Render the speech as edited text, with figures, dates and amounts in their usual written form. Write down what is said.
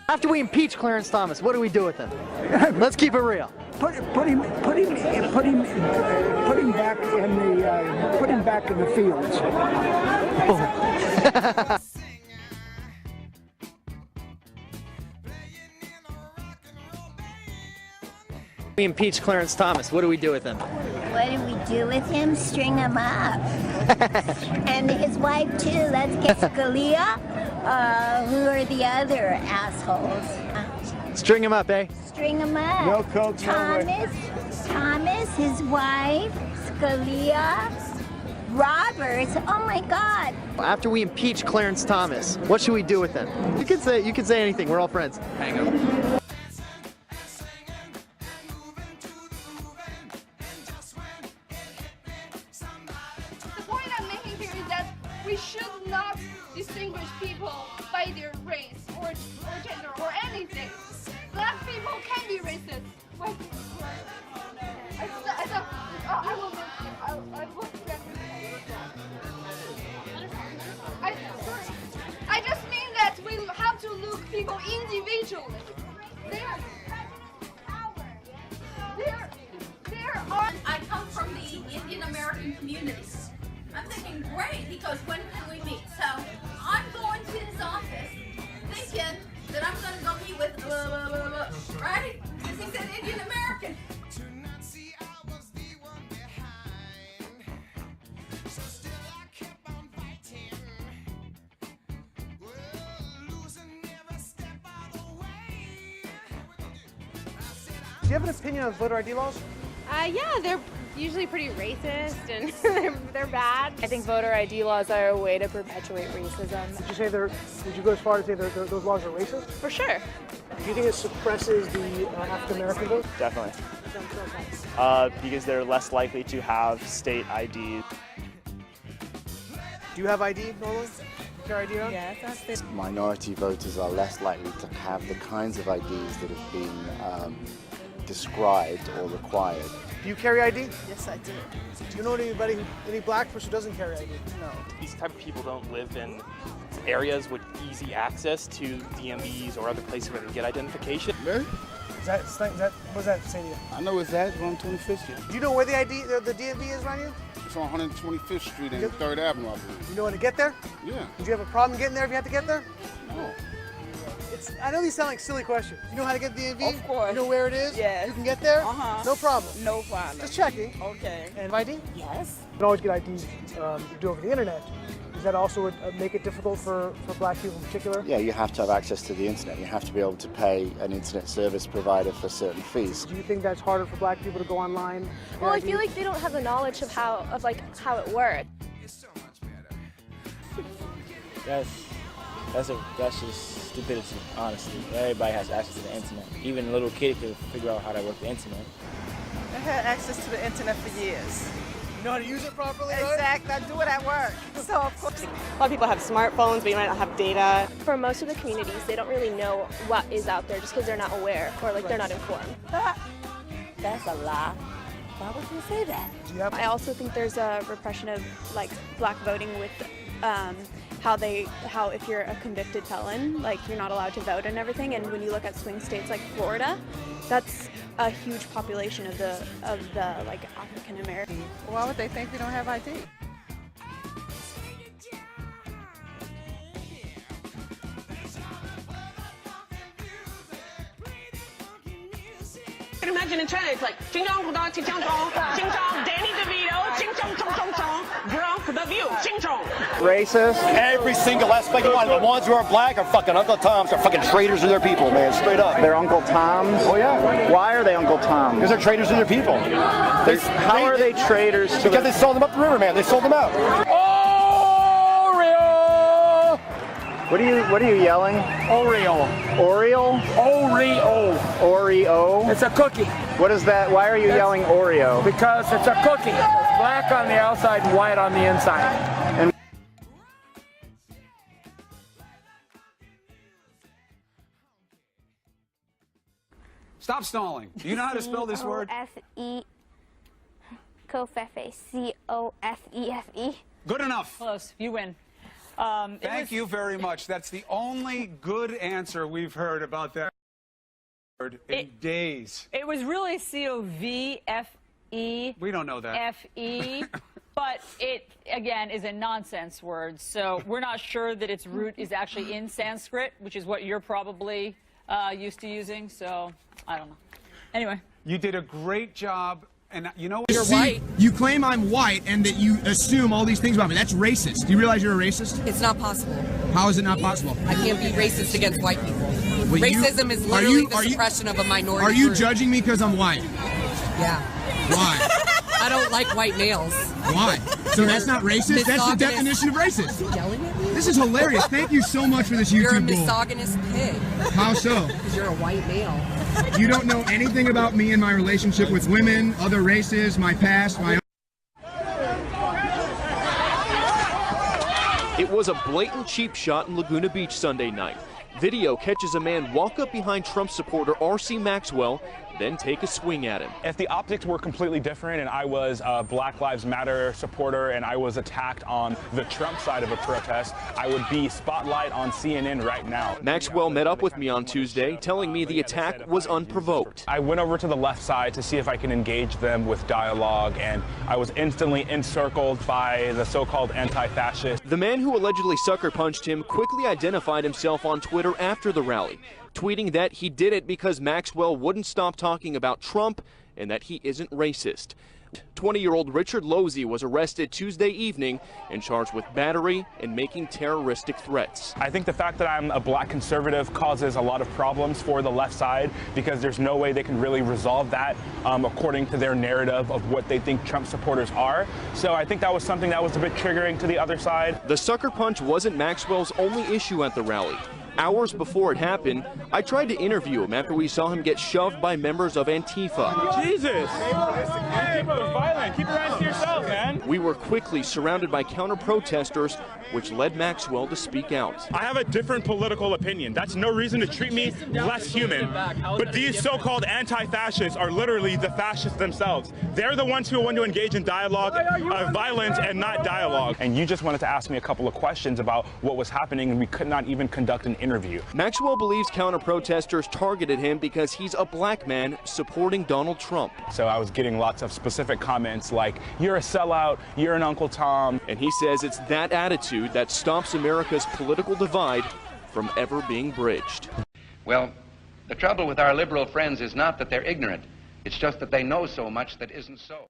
After we impeach Clarence Thomas, what do we do with him? Let's keep it real. Put him back in the fields. We impeach Clarence Thomas. What do we do with him? What do we do with him? String him up. And his wife too. Let's get Scalia. Who are the other assholes? String him up, eh? String him up. No coach, Thomas, his wife, Scalia, Roberts. Oh my God. After we impeach Clarence Thomas, what should we do with him? You can say anything. We're all friends. Hang up. We should not distinguish people by their race or gender or anything. Black people can be racist. White people. I just mean that we have to look people individually. I come from the Indian American community. I'm thinking, great, because when can we meet? So I'm going to his office thinking that I'm going to go meet with blah, blah, blah, blah, right? Because he said Indian American. Do you have an opinion on voter ID laws? Yeah, they're usually pretty racist and they're bad. I think voter ID laws are a way to perpetuate racism. Would you go as far as say those laws are racist? For sure. Do you think it suppresses the African American vote? Definitely. Because they're less likely to have state ID. Do you have ID normally? You carry ID on? Yeah, that's it. Minority voters are less likely to have the kinds of IDs that have been described or required. Do you carry ID? Yes, I do. Do you know any black person who doesn't carry ID? No. These type of people don't live in areas with easy access to DMVs or other places where they get identification. Really? What does that say to you? I know it's at on 25th Street. Do you know where the DMV is around you? It's on 125th Street and 3rd Avenue, I believe. You know how to get there? Yeah. Did you have a problem getting there if you had to get there? No. I know these sound like silly questions. You know how to get the DMV? Of course. You know where it is? Yes. You can get there? Uh-huh. No problem. No problem. Just checking. Okay. And ID? Yes. You can always get IDs you do over the internet. Does that also make it difficult for black people in particular? Yeah, you have to have access to the internet. You have to be able to pay an internet service provider for certain fees. Do you think that's harder for black people to go online? Well, I feel like they don't have the knowledge of how it works. That's just stupidity, honestly. Everybody has access to the internet. Even a little kid could figure out how to work the internet. I had access to the internet for years. You know how to use it properly, right? Exactly. I do it at work. So, of course. A lot of people have smartphones, but you might not have data. For most of the communities, they don't really know what is out there just because they're not aware or they're not informed. That's a lie. Why would you say that? I also think there's a repression of black voting with how if you're a convicted felon, you're not allowed to vote and everything. And when you look at swing states like Florida, that's a huge population of the African American. Why would they think we don't have ID? I can imagine in China it's like ching chong ching chong ching chong Danny DeVito ching chong chong chong chong drunk the view ching chong. Racist. Every single aspect of one. The ones who are black are fucking Uncle Toms. They're fucking traitors to their people, man. Straight up. They're Uncle Toms? Oh yeah. Why are they Uncle Toms? Because they're traitors to their people. How are they traitors to Because they sold them up the river, man. They sold them out. What are you yelling? Oreo. Oreo? Oreo. Oreo? It's a cookie. What is that? Why are you yelling Oreo? Because it's a cookie. It's black on the outside and white on the inside. And Stop stalling. Do you know how to spell this word? Covfefe. C-O-F-E-F-E. Good enough. Close. You win. Thank you very much. That's the only good answer we've heard about that word in days. It was really C-O-V-F-E. We don't know that. F-E. But it, again, is a nonsense word. So we're not sure that its root is actually in Sanskrit, which is what you're probably used to using. So I don't know. Anyway. You did a great job. And you know, You're white. You claim I'm white and that you assume all these things about me. That's racist. Do you realize you're a racist? It's not possible. How is it not possible? I can't be racist against white people. Wait, Racism is literally the suppression of a minority Are you group. judging me because I'm white? Yeah. Why? I don't like white males. Why? So that's not racist? That's the definition of racist. Yelling at me? This is hilarious. Thank you so much for this YouTube You're a goal. misogynist pig. How so? Because you're a white male. You don't know anything about me and my relationship with women, other races, my past, my... It was a blatant cheap shot in Laguna Beach Sunday night. Video catches a man walk up behind Trump supporter R.C. Maxwell, then take a swing at him. If the optics were completely different and I was a Black Lives Matter supporter and I was attacked on the Trump side of a protest, I would be spotlight on CNN right now. Maxwell met up with me on Tuesday, telling me the attack was unprovoked. I went over to the left side to see if I can engage them with dialogue, and I was instantly encircled by the so-called anti-fascists. The man who allegedly sucker punched him quickly identified himself on Twitter after the rally, tweeting that he did it because Maxwell wouldn't stop talking about Trump and that he isn't racist. 20-year-old Richard Losey was arrested Tuesday evening and charged with battery and making terroristic threats. I think the fact that I'm a black conservative causes a lot of problems for the left side because there's no way they can really resolve that according to their narrative of what they think Trump supporters are. So I think that was something that was a bit triggering to the other side. The sucker punch wasn't Maxwell's only issue at the rally. Hours before it happened, I tried to interview him after we saw him get shoved by members of Antifa. Jesus! Keep it violent. Keep your hands to yourself, man. We were quickly surrounded by counter-protesters, which led Maxwell to speak out. I have a different political opinion. That's no reason to treat me less human. But these so-called anti-fascists are literally the fascists themselves. They're the ones who want to engage in dialogue, violence, and not dialogue. And you just wanted to ask me a couple of questions about what was happening, and we could not even conduct an interview. Maxwell believes counter-protesters targeted him because he's a black man supporting Donald Trump. So I was getting lots of specific comments like, you're a sellout, you're an Uncle Tom. And he says it's that attitude that stops America's political divide from ever being bridged. Well, the trouble with our liberal friends is not that they're ignorant. It's just that they know so much that isn't so.